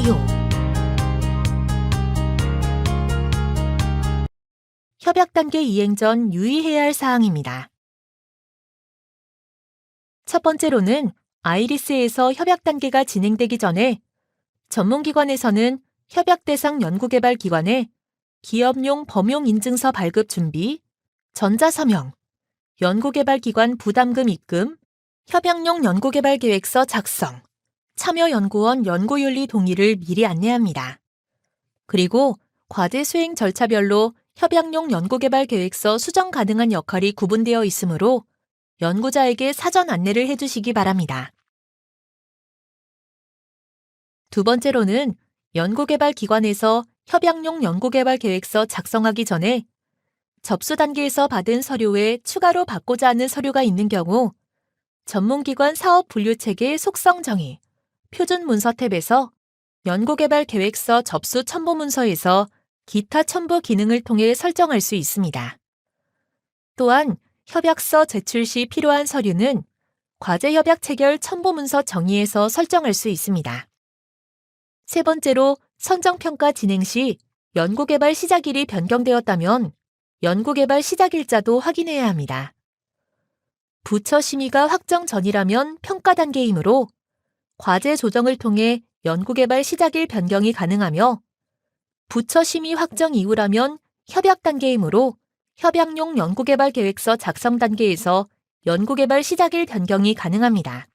완료. 협약 단계 이행 전 유의해야 할 사항입니다. 첫 번째로는 아이리스에서 협약 단계가 진행되기 전에 전문기관에서는 협약 대상 연구개발기관에 기업용 범용 인증서 발급 준비, 전자서명, 연구개발기관 부담금 입금, 협약용 연구개발계획서 작성, 참여연구원 연구윤리 동의를 미리 안내합니다. 그리고 과제 수행 절차별로 협약용 연구개발계획서 수정 가능한 역할이 구분되어 있으므로 연구자에게 사전 안내를 해주시기 바랍니다. 두 번째로는 연구개발기관에서 협약용 연구개발계획서 작성하기 전에 접수 단계에서 받은 서류 외에 추가로 받고자 하는 서류가 있는 경우 전문기관 사업 분류체계 속성 정의, 표준 문서 탭에서 연구개발계획서 접수 첨부 문서에서 기타 첨부 기능을 통해 설정할 수 있습니다. 또한 협약서 제출 시 필요한 서류는 과제협약 체결 첨부 문서 정의에서 설정할 수 있습니다. 세 번째로 선정평가 진행 시 연구개발 시작일이 변경되었다면 연구개발 시작일자도 확인해야 합니다. 부처 심의가 확정 전이라면 평가 단계이므로 과제 조정을 통해 연구개발 시작일 변경이 가능하며 부처 심의 확정 이후라면 협약 단계이므로 협약용 연구개발 계획서 작성 단계에서 연구개발 시작일 변경이 가능합니다.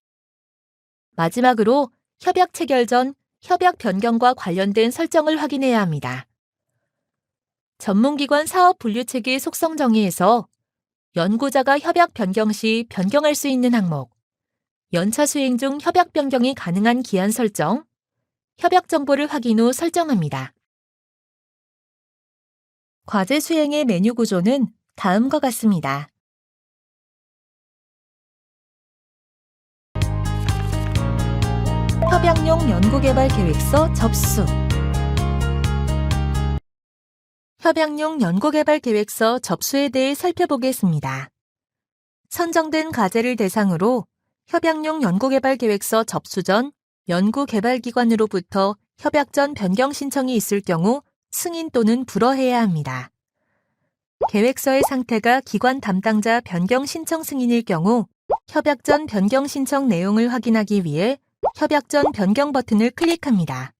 마지막으로 협약 체결 전 협약 변경과 관련된 설정을 확인해야 합니다. 전문기관 사업 분류체계 속성 정의에서 연구자가 협약 변경 시 변경할 수 있는 항목, 연차 수행 중 협약 변경이 가능한 기한 설정, 협약 정보를 확인 후 설정합니다. 과제 수행의 메뉴 구조는 다음과 같습니다. 협약용 연구개발 계획서 접수. 협약용 연구개발 계획서 접수에 대해 살펴보겠습니다. 선정된 과제를 대상으로 협약용 연구개발 계획서 접수 전 연구개발기관으로부터 협약 전 변경 신청이 있을 경우 승인 또는 불허해야 합니다. 계획서의 상태가 기관 담당자 변경 신청 승인일 경우 협약 전 변경 신청 내용을 확인하기 위해 협약 전 변경 버튼을 클릭합니다.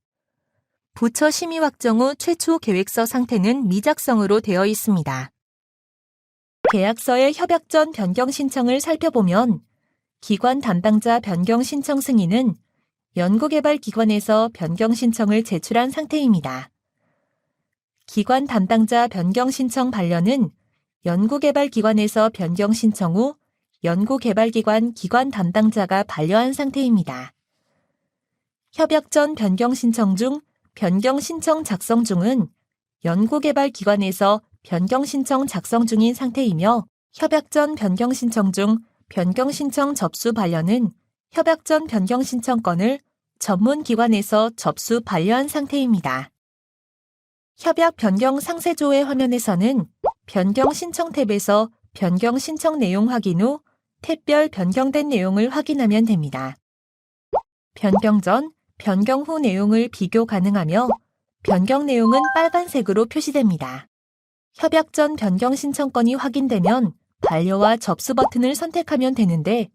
부처 심의 확정 후 최초 계획서 상태는 미작성으로 되어 있습니다. 계약서의 협약 전 변경 신청을 살펴보면 기관 담당자 변경 신청 승인은 연구개발기관에서 변경 신청을 제출한 상태입니다. 기관 담당자 변경 신청 반려는 연구개발기관에서 변경 신청 후 연구개발기관 기관 담당자가 반려한 상태입니다. 협약 전 변경 신청 중 변경 신청 작성 중은 연구개발기관에서 변경 신청 작성 중인 상태이며 협약 전 변경 신청 중 변경 신청 접수 반려는 협약 전 변경 신청건을 전문기관에서 접수 반려한 상태입니다. 협약 변경 상세조회 화면에서는 변경 신청 탭에서 변경 신청 내용 확인 후 탭별 변경된 내용을 확인하면 됩니다. 변경 전, 변경 후 내용을 비교 가능하며 변경 내용은 빨간색으로 표시됩니다. 협약 전 변경 신청건이 확인되면 반려와 접수 버튼을 선택하면 되는데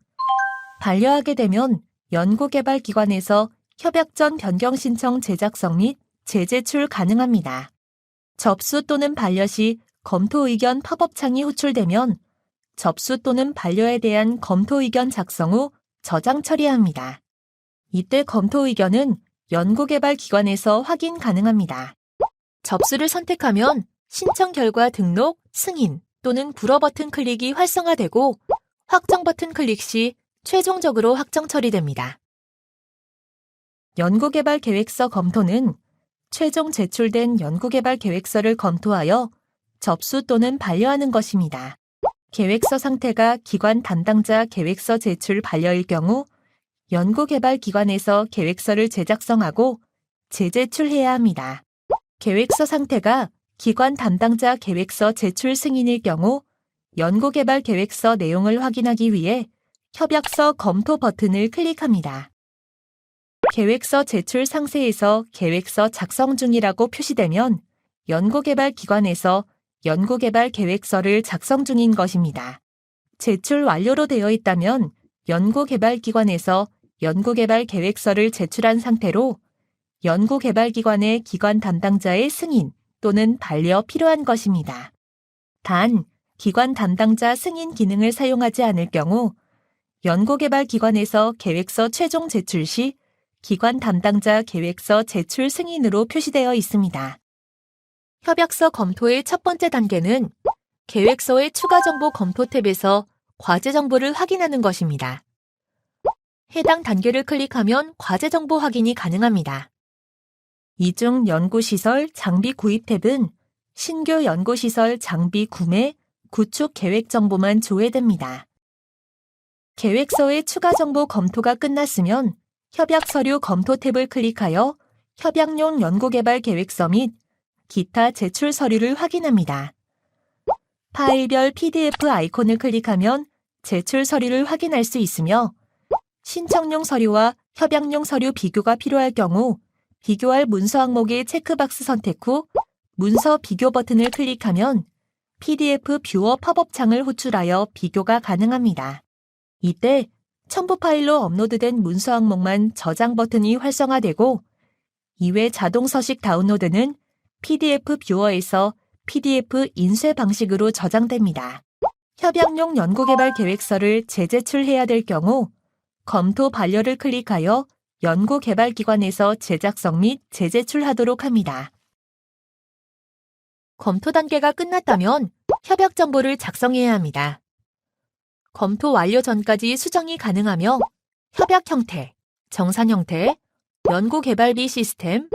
반려하게 되면 연구개발기관에서 협약 전 변경 신청 제작성 및 재제출 가능합니다. 접수 또는 반려 시 검토 의견 팝업 창이 호출되면 접수 또는 반려에 대한 검토 의견 작성 후 저장 처리합니다. 이때 검토 의견은 연구개발기관에서 확인 가능합니다. 접수를 선택하면 신청 결과 등록, 승인 또는 불허 버튼 클릭이 활성화되고 확정 버튼 클릭 시 최종적으로 확정 처리됩니다. 연구개발 계획서 검토는 최종 제출된 연구개발 계획서를 검토하여 접수 또는 반려하는 것입니다. 계획서 상태가 기관 담당자 계획서 제출 반려일 경우 연구개발기관에서 계획서를 제작성하고 재제출해야 합니다. 계획서 상태가 기관 담당자 계획서 제출 승인일 경우 연구개발 계획서 내용을 확인하기 위해 협약서 검토 버튼을 클릭합니다. 계획서 제출 상세에서 계획서 작성 중이라고 표시되면 연구개발기관에서 연구개발 계획서를 작성 중인 것입니다. 제출 완료로 되어 있다면 연구개발기관에서 연구개발 계획서를 제출한 상태로 연구개발기관의 기관 담당자의 승인 또는 반려 필요한 것입니다. 단, 기관 담당자 승인 기능을 사용하지 않을 경우 연구개발기관에서 계획서 최종 제출 시 기관 담당자 계획서 제출 승인으로 표시되어 있습니다. 협약서 검토의 첫 번째 단계는 계획서의 추가 정보 검토 탭에서 과제 정보를 확인하는 것입니다. 해당 단계를 클릭하면 과제 정보 확인이 가능합니다. 이중 연구시설 장비 구입 탭은 신규 연구시설 장비 구매, 구축 계획 정보만 조회됩니다. 계획서의 추가 정보 검토가 끝났으면 협약 서류 검토 탭을 클릭하여 협약용 연구개발 계획서 및 기타 제출 서류를 확인합니다. 파일별 PDF 아이콘을 클릭하면 제출 서류를 확인할 수 있으며 신청용 서류와 협약용 서류 비교가 필요할 경우 비교할 문서 항목의 체크박스 선택 후 문서 비교 버튼을 클릭하면 PDF 뷰어 팝업 창을 호출하여 비교가 가능합니다. 이때 첨부 파일로 업로드된 문서 항목만 저장 버튼이 활성화되고 이외 자동 서식 다운로드는 PDF 뷰어에서 PDF 인쇄 방식으로 저장됩니다. 협약용 연구개발 계획서를 재제출해야 될 경우 검토 반려를 클릭하여 연구개발기관에서 제작성 및 재제출하도록 합니다. 검토 단계가 끝났다면 협약 정보를 작성해야 합니다. 검토 완료 전까지 수정이 가능하며 협약 형태, 정산 형태, 연구개발비 시스템,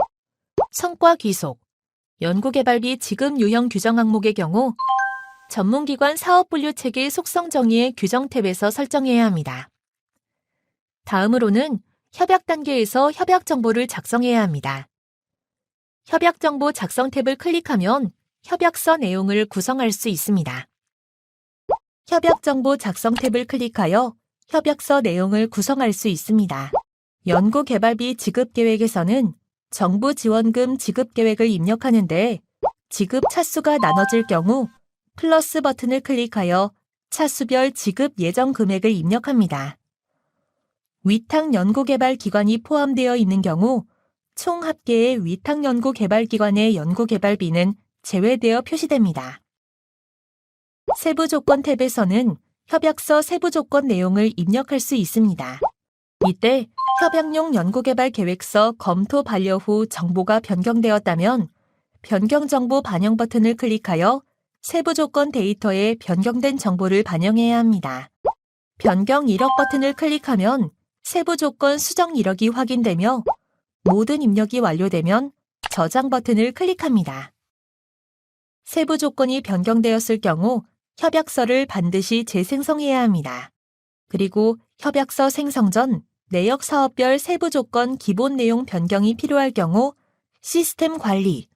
성과 귀속, 연구개발비 지급 유형 규정 항목의 경우 전문기관 사업분류체계 속성 정의의 규정 탭에서 설정해야 합니다. 다음으로는 협약 단계에서 협약 정보를 작성해야 합니다. 협약 정보 작성 탭을 클릭하면 협약서 내용을 구성할 수 있습니다. 협약 정보 작성 탭을 클릭하여 협약서 내용을 구성할 수 있습니다. 연구개발비 지급 계획에서는 정부 지원금 지급 계획을 입력하는데 지급 차수가 나눠질 경우 플러스 버튼을 클릭하여 차수별 지급 예정 금액을 입력합니다. 위탁 연구개발 기관이 포함되어 있는 경우 총 합계의 위탁 연구개발 기관의 연구개발비는 제외되어 표시됩니다. 세부 조건 탭에서는 협약서 세부 조건 내용을 입력할 수 있습니다. 이때 협약용 연구개발 계획서 검토 반려 후 정보가 변경되었다면 변경 정보 반영 버튼을 클릭하여 세부 조건 데이터에 변경된 정보를 반영해야 합니다. 변경 이력 버튼을 클릭하면 세부 조건 수정 이력이 확인되며 모든 입력이 완료되면 저장 버튼을 클릭합니다. 세부 조건이 변경되었을 경우 협약서를 반드시 재생성해야 합니다. 그리고 협약서 생성 전 내역 사업별 세부 조건 기본 내용 변경이 필요할 경우 시스템 관리,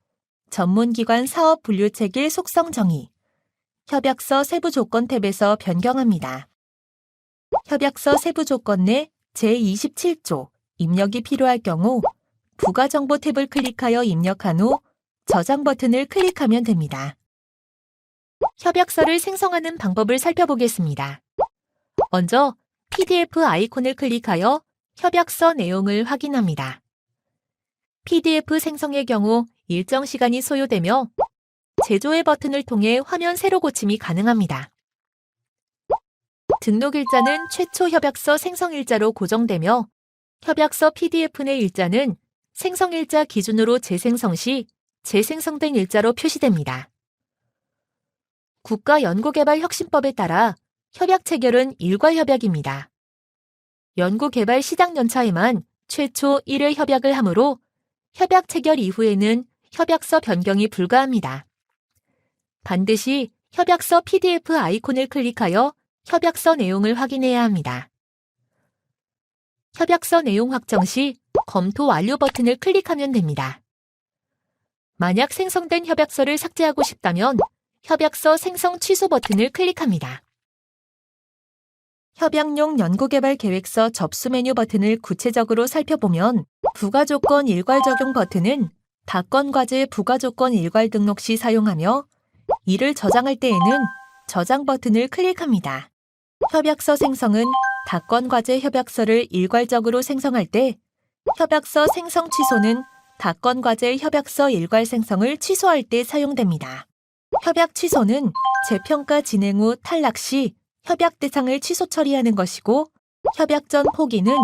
전문기관 사업 분류체계 속성 정의, 협약서 세부 조건 탭에서 변경합니다. 협약서 세부 조건 내 제27조 입력이 필요할 경우 부가 정보 탭을 클릭하여 입력한 후 저장 버튼을 클릭하면 됩니다. 협약서를 생성하는 방법을 살펴보겠습니다. 먼저 PDF 아이콘을 클릭하여 협약서 내용을 확인합니다. PDF 생성의 경우 일정 시간이 소요되며 제조의 버튼을 통해 화면 세로 고침이 가능합니다. 등록 일자는 최초 협약서 생성 일자로 고정되며 협약서 PDF 내 일자는 생성 일자 기준으로 재생성 시 재생성된 일자로 표시됩니다. 국가연구개발혁신법에 따라 협약 체결은 일괄 협약입니다. 연구개발 시작 연차에만 최초 1회 협약을 하므로 협약 체결 이후에는 협약서 변경이 불가합니다. 반드시 협약서 PDF 아이콘을 클릭하여 협약서 내용을 확인해야 합니다. 협약서 내용 확정 시 검토 완료 버튼을 클릭하면 됩니다. 만약 생성된 협약서를 삭제하고 싶다면 협약서 생성 취소 버튼을 클릭합니다. 협약용 연구개발 계획서 접수 메뉴 버튼을 구체적으로 살펴보면 부가조건 일괄 적용 버튼은 다건과제 부가조건 일괄 등록 시 사용하며 이를 저장할 때에는 저장 버튼을 클릭합니다. 협약서 생성은 다건과제 협약서를 일괄적으로 생성할 때, 협약서 생성 취소는 다건과제 협약서 일괄 생성을 취소할 때 사용됩니다. 협약 취소는 재평가 진행 후 탈락 시 협약 대상을 취소 처리하는 것이고, 협약 전 포기는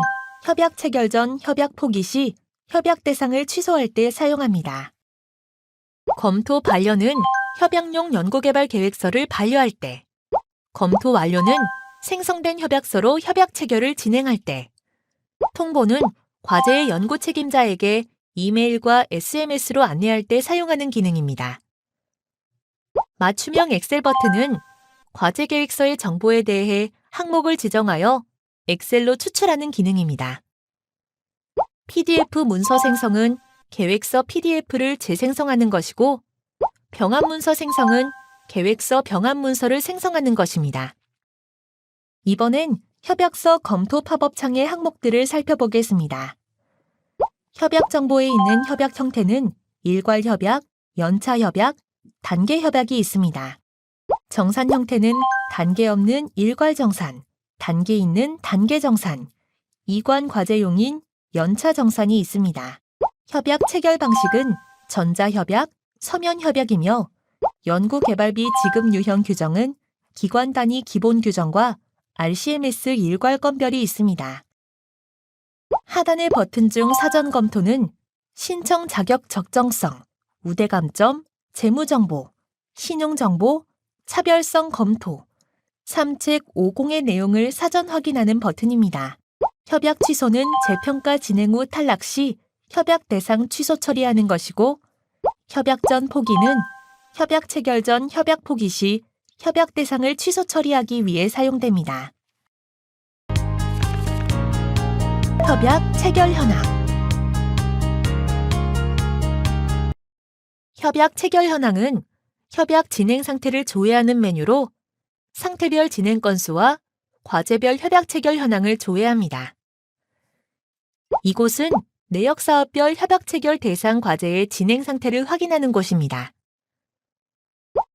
협약 체결 전 협약 포기 시 협약 대상을 취소할 때 사용합니다. 검토 반려는 협약용 연구개발 계획서를 반려할 때, 검토 완료는 생성된 협약서로 협약 체결을 진행할 때, 통보는 과제의 연구 책임자에게 이메일과 SMS로 안내할 때 사용하는 기능입니다. 맞춤형 엑셀 버튼은 과제 계획서의 정보에 대해 항목을 지정하여 엑셀로 추출하는 기능입니다. PDF 문서 생성은 계획서 PDF를 재생성하는 것이고, 병합 문서 생성은 계획서 병합 문서를 생성하는 것입니다. 이번엔 협약서 검토 팝업 창의 항목들을 살펴보겠습니다. 협약 정보에 있는 협약 형태는 일괄 협약, 연차 협약, 단계 협약이 있습니다. 정산 형태는 단계 없는 일괄 정산, 단계 있는 단계 정산, 이관 과제용인 연차 정산이 있습니다. 협약 체결 방식은 전자협약, 서면협약이며 연구개발비 지급 유형 규정은 기관 단위 기본 규정과 RCMS 일괄 건별이 있습니다. 하단의 버튼 중 사전 검토는 신청 자격 적정성, 우대 감점, 재무정보, 신용정보, 차별성 검토, 3책 50의 내용을 사전 확인하는 버튼입니다. 협약 취소는 재평가 진행 후 탈락 시 협약 대상 취소 처리하는 것이고, 협약 전 포기는 협약 체결 전 협약 포기 시 협약 대상을 취소 처리하기 위해 사용됩니다. 협약 체결 현황. 협약 체결 현황은 협약 진행 상태를 조회하는 메뉴로 상태별 진행 건수와 과제별 협약 체결 현황을 조회합니다. 이곳은 내역사업별 협약 체결 대상 과제의 진행 상태를 확인하는 곳입니다.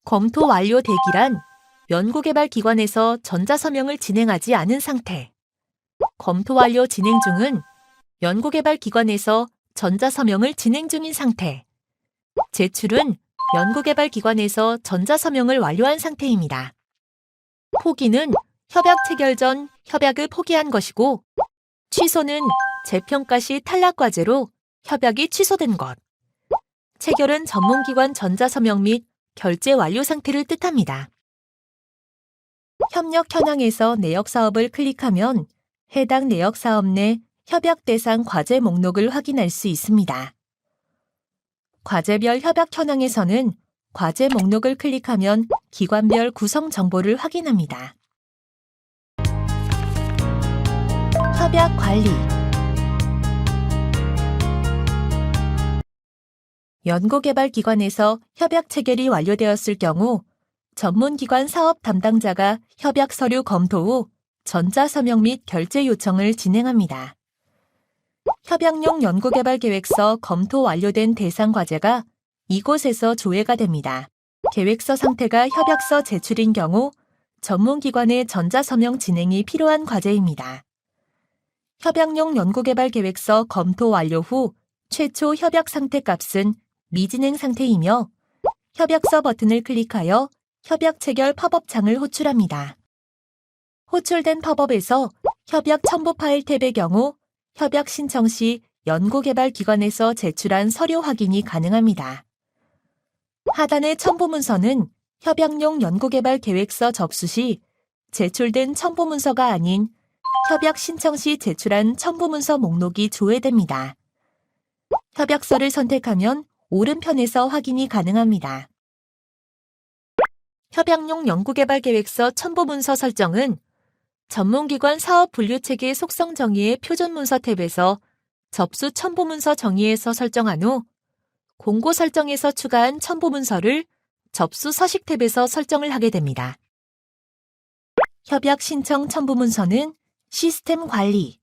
검토 완료 대기란 연구개발 기관에서 전자서명을 진행하지 않은 상태. 검토 완료 진행 중은 연구개발 기관에서 전자서명을 진행 중인 상태. 제출은 연구개발 기관에서 전자서명을 완료한 상태입니다. 포기는 협약 체결 전 협약을 포기한 것이고, 취소는 재평가 시 탈락 과제로 협약이 취소된 것. 체결은 전문기관 전자서명 및 결제 완료 상태를 뜻합니다. 협력 현황에서 내역사업을 클릭하면 해당 내역사업 내 협약 대상 과제 목록을 확인할 수 있습니다. 과제별 협약 현황에서는 과제 목록을 클릭하면 기관별 구성 정보를 확인합니다. 협약 관리. 연구개발기관에서 협약 체결이 완료되었을 경우 전문기관 사업 담당자가 협약 서류 검토 후 전자서명 및 결제 요청을 진행합니다. 협약용 연구개발계획서 검토 완료된 대상 과제가 이곳에서 조회가 됩니다. 계획서 상태가 협약서 제출인 경우 전문기관의 전자서명 진행이 필요한 과제입니다. 협약용 연구개발계획서 검토 완료 후 최초 협약 상태 값은 미진행 상태이며 협약서 버튼을 클릭하여 협약 체결 팝업 창을 호출합니다. 호출된 팝업에서 협약 첨부 파일 탭의 경우 협약 신청 시 연구개발기관에서 제출한 서류 확인이 가능합니다. 하단의 첨부 문서는 협약용 연구개발 계획서 접수 시 제출된 첨부 문서가 아닌 협약 신청 시 제출한 첨부 문서 목록이 조회됩니다. 협약서를 선택하면 오른편에서 확인이 가능합니다. 협약용 연구개발 계획서 첨부 문서 설정은 전문기관 사업 분류체계 속성 정의의 표준 문서 탭에서 접수 첨부 문서 정의에서 설정한 후 공고 설정에서 추가한 첨부 문서를 접수 서식 탭에서 설정을 하게 됩니다. 협약 신청 첨부 문서는 시스템 관리,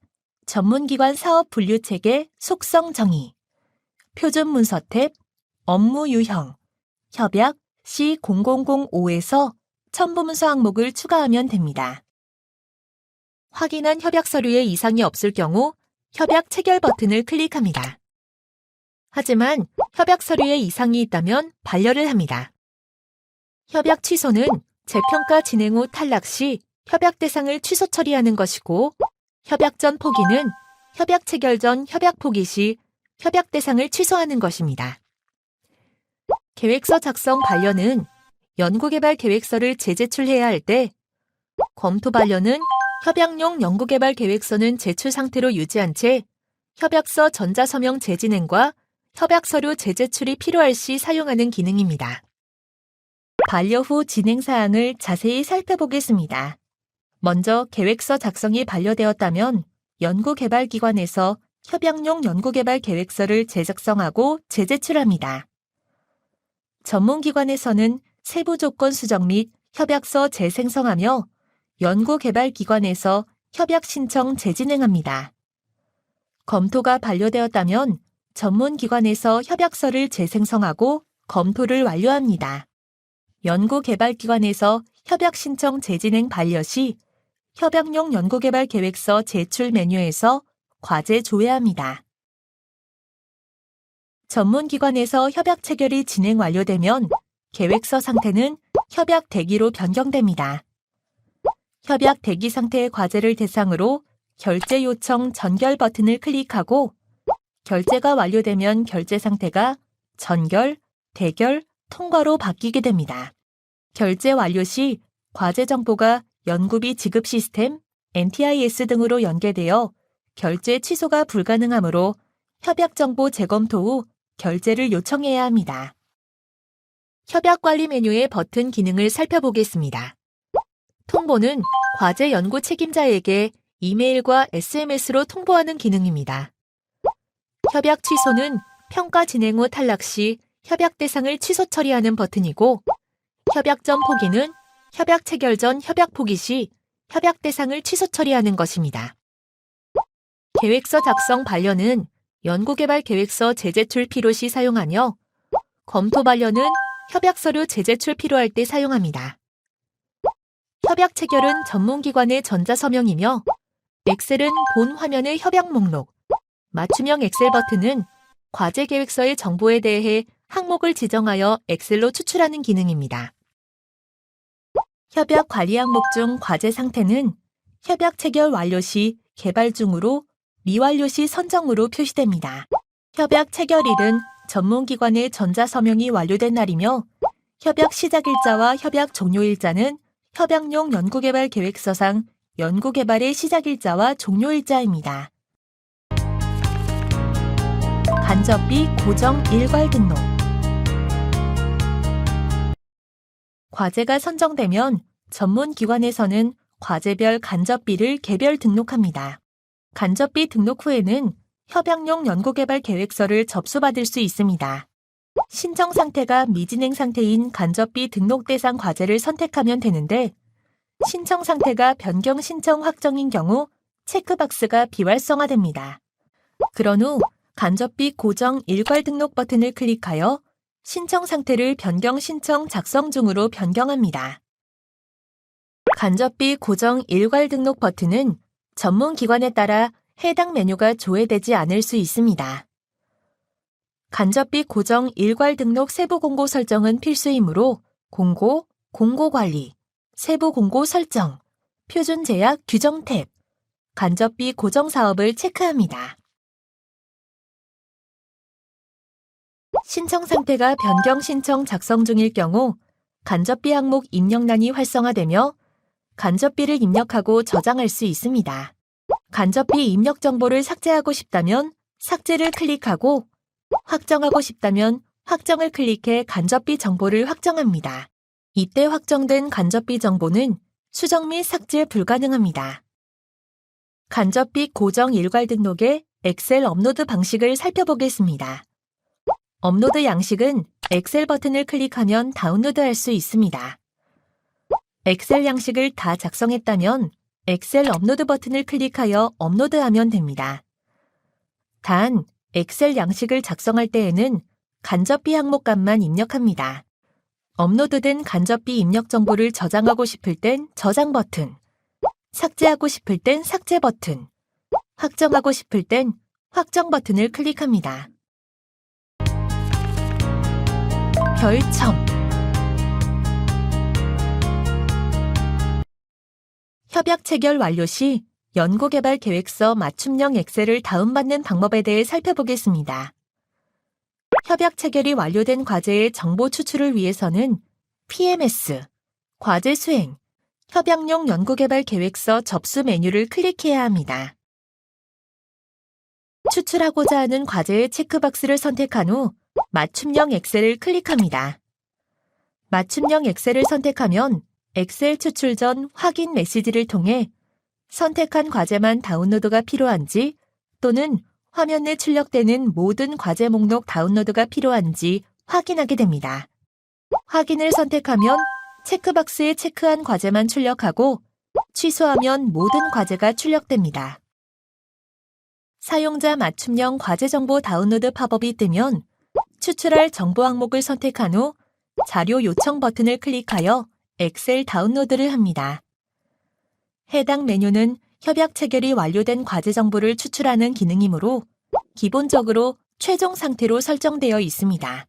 전문기관 사업 분류 체계 속성 정의, 표준 문서 탭, 업무 유형, 협약 C0005에서 첨부 문서 항목을 추가하면 됩니다. 확인한 협약 서류에 이상이 없을 경우 협약 체결 버튼을 클릭합니다. 하지만 협약 서류에 이상이 있다면 반려를 합니다. 협약 취소는 재평가 진행 후 탈락 시 협약 대상을 취소 처리하는 것이고, 협약 전 포기는 협약 체결 전 협약 포기 시 협약 대상을 취소하는 것입니다. 계획서 작성 반려는 연구개발 계획서를 재제출해야 할 때, 검토 반려는 협약용 연구개발 계획서는 제출 상태로 유지한 채 협약서 전자서명 재진행과 협약서류 재제출이 필요할 시 사용하는 기능입니다. 반려 후 진행 사항을 자세히 살펴보겠습니다. 먼저 계획서 작성이 반려되었다면 연구개발기관에서 협약용 연구개발 계획서를 재작성하고 재제출합니다. 전문기관에서는 세부 조건 수정 및 협약서 재생성하며 연구개발기관에서 협약 신청 재진행합니다. 검토가 반려되었다면 전문기관에서 협약서를 재생성하고 검토를 완료합니다. 연구개발기관에서 협약 신청 재진행 반려 시 협약용 연구개발 계획서 제출 메뉴에서 과제 조회합니다. 전문기관에서 협약 체결이 진행 완료되면 계획서 상태는 협약 대기로 변경됩니다. 협약 대기 상태의 과제를 대상으로 결제 요청 전결 버튼을 클릭하고 결제가 완료되면 결제 상태가 전결, 대결, 통과로 바뀌게 됩니다. 결제 완료 시 과제 정보가 연구비 지급 시스템, NTIS 등으로 연계되어 결제 취소가 불가능하므로 협약 정보 재검토 후 결제를 요청해야 합니다. 협약 관리 메뉴의 버튼 기능을 살펴보겠습니다. 통보는 과제 연구 책임자에게 이메일과 SMS로 통보하는 기능입니다. 협약 취소는 평가 진행 후 탈락 시 협약 대상을 취소 처리하는 버튼이고, 협약 전 포기는 협약 체결 전 협약 포기 시 협약 대상을 취소 처리하는 것입니다. 계획서 작성 반려는 연구개발 계획서 재제출 필요 시 사용하며, 검토 반려는 협약 서류 재제출 필요할 때 사용합니다. 협약 체결은 전문기관의 전자서명이며, 엑셀은 본 화면의 협약 목록, 맞춤형 엑셀 버튼은 과제 계획서의 정보에 대해 항목을 지정하여 엑셀로 추출하는 기능입니다. 협약 관리 항목 중 과제 상태는 협약 체결 완료 시 개발 중으로, 미완료 시 선정으로 표시됩니다. 협약 체결일은 전문기관의 전자서명이 완료된 날이며, 협약 시작일자와 협약 종료일자는 협약용 연구개발 계획서상 연구개발의 시작일자와 종료일자입니다. 간접비 고정 일괄 등록. 과제가 선정되면 전문기관에서는 과제별 간접비를 개별 등록합니다. 간접비 등록 후에는 협약용 연구개발 계획서를 접수받을 수 있습니다. 신청 상태가 미진행 상태인 간접비 등록 대상 과제를 선택하면 되는데, 신청 상태가 변경 신청 확정인 경우 체크박스가 비활성화됩니다. 그런 후 간접비 고정 일괄 등록 버튼을 클릭하여 신청 상태를 변경 신청 작성 중으로 변경합니다. 간접비 고정 일괄 등록 버튼은 전문기관에 따라 해당 메뉴가 조회되지 않을 수 있습니다. 간접비 고정 일괄 등록 세부 공고 설정은 필수이므로 공고, 공고 관리, 세부 공고 설정, 표준 제약 규정 탭, 간접비 고정 사업을 체크합니다. 신청 상태가 변경 신청 작성 중일 경우 간접비 항목 입력란이 활성화되며 간접비를 입력하고 저장할 수 있습니다. 간접비 입력 정보를 삭제하고 싶다면 삭제를 클릭하고, 확정하고 싶다면 확정을 클릭해 간접비 정보를 확정합니다. 이때 확정된 간접비 정보는 수정 및 삭제 불가능합니다. 간접비 고정 일괄 등록의 엑셀 업로드 방식을 살펴보겠습니다. 업로드 양식은 엑셀 버튼을 클릭하면 다운로드할 수 있습니다. 엑셀 양식을 다 작성했다면 엑셀 업로드 버튼을 클릭하여 업로드하면 됩니다. 단, 엑셀 양식을 작성할 때에는 간접비 항목값만 입력합니다. 업로드된 간접비 입력 정보를 저장하고 싶을 땐 저장 버튼, 삭제하고 싶을 땐 삭제 버튼, 확정하고 싶을 땐 확정 버튼을 클릭합니다. 별첨 협약 체결 완료 시 연구개발 계획서 맞춤형 엑셀을 다운받는 방법에 대해 살펴보겠습니다. 협약 체결이 완료된 과제의 정보 추출을 위해서는 PMS, 과제 수행, 협약용 연구개발 계획서 접수 메뉴를 클릭해야 합니다. 추출하고자 하는 과제의 체크박스를 선택한 후 맞춤형 엑셀을 클릭합니다. 맞춤형 엑셀을 선택하면 엑셀 추출 전 확인 메시지를 통해 선택한 과제만 다운로드가 필요한지 또는 화면 내 출력되는 모든 과제 목록 다운로드가 필요한지 확인하게 됩니다. 확인을 선택하면 체크박스에 체크한 과제만 출력하고 취소하면 모든 과제가 출력됩니다. 사용자 맞춤형 과제 정보 다운로드 팝업이 뜨면 추출할 정보 항목을 선택한 후 자료 요청 버튼을 클릭하여 엑셀 다운로드를 합니다. 해당 메뉴는 협약 체결이 완료된 과제 정보를 추출하는 기능이므로 기본적으로 최종 상태로 설정되어 있습니다.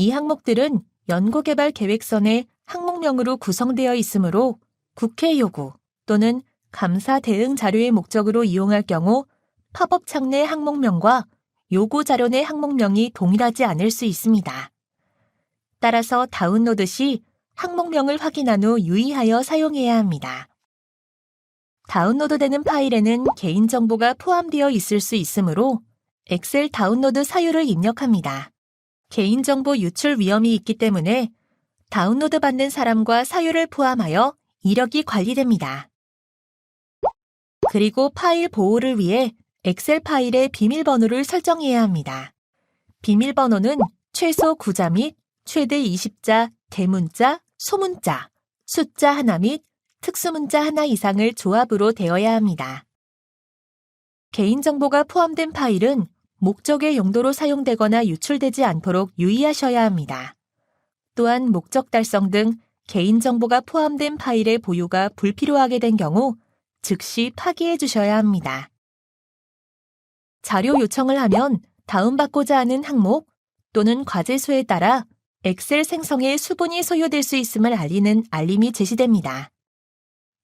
이 항목들은 연구개발 계획서 내 항목명으로 구성되어 있으므로 국회 요구 또는 감사 대응 자료의 목적으로 이용할 경우 팝업 창 내 항목명과 요구 자료 내 항목명이 동일하지 않을 수 있습니다. 따라서 다운로드 시 항목명을 확인한 후 유의하여 사용해야 합니다. 다운로드되는 파일에는 개인정보가 포함되어 있을 수 있으므로 엑셀 다운로드 사유를 입력합니다. 개인정보 유출 위험이 있기 때문에 다운로드 받는 사람과 사유를 포함하여 이력이 관리됩니다. 그리고 파일 보호를 위해 엑셀 파일의 비밀번호를 설정해야 합니다. 비밀번호는 최소 9자 및 최대 20자, 대문자, 소문자, 숫자 하나 및 특수문자 하나 이상을 조합으로 되어야 합니다. 개인정보가 포함된 파일은 목적의 용도로 사용되거나 유출되지 않도록 유의하셔야 합니다. 또한 목적 달성 등 개인정보가 포함된 파일의 보유가 불필요하게 된 경우 즉시 파기해 주셔야 합니다. 자료 요청을 하면 다운받고자 하는 항목 또는 과제 수에 따라 엑셀 생성에 수분이 소요될 수 있음을 알리는 알림이 제시됩니다.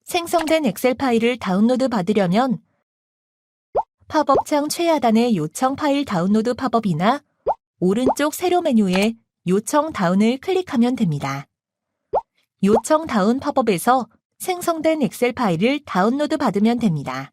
생성된 엑셀 파일을 다운로드 받으려면 팝업창 최하단의 요청 파일 다운로드 팝업이나 오른쪽 세로 메뉴에 요청 다운을 클릭하면 됩니다. 요청 다운 팝업에서 생성된 엑셀 파일을 다운로드 받으면 됩니다.